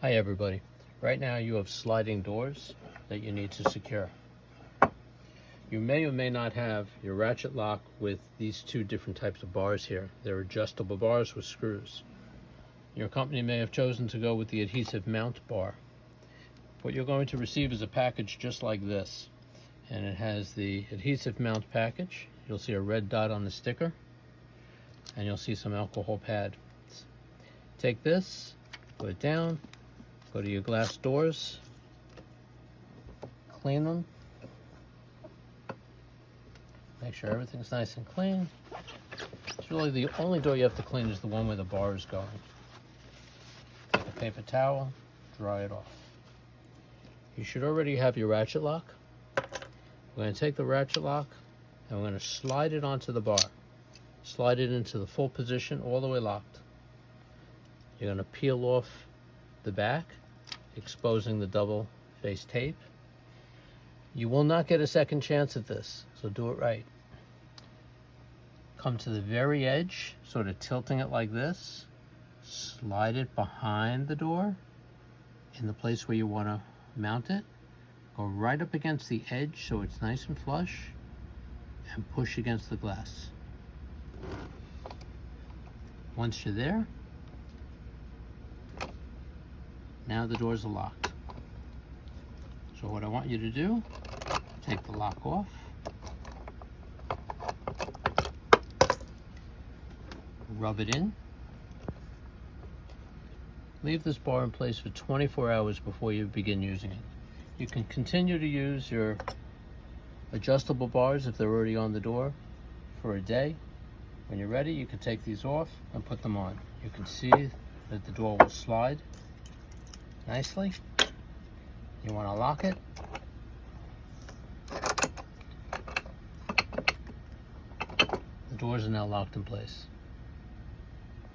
Hi everybody. Right now you have sliding doors that you need to secure. You may or may not have your ratchet lock with these two different types of bars here. They're adjustable bars with screws. Your company may have chosen to go with the adhesive mount bar. What you're going to receive is a package just like this, and it has the adhesive mount package. You'll see a red dot on the sticker, and you'll see some alcohol pads. Take this, put it down, go to your glass doors, clean them, make sure everything's nice and clean. It's really the only door you have to clean is the one where the bar is going. Take a paper towel, dry it off. You should already have your ratchet lock. We're going to take the ratchet lock and we're going to slide it onto the bar. Slide it into the full position, all the way locked. You're going to peel off the back, exposing the double face tape. You will not get a second chance at this, so do it right. Come to the very edge, sort of tilting it like this. Slide it behind the door in the place where you want to mount it. Go right up against the edge so it's nice and flush, and push against the glass. Once you're there, now the doors are locked. So what I want you to do, take the lock off, rub it in, leave this bar in place for 24 hours before you begin using it. You can continue to use your adjustable bars if they're already on the door for a day. When you're ready, you can take these off and put them on. You can see that the door will slide nicely. You want to lock it. The doors are now locked in place.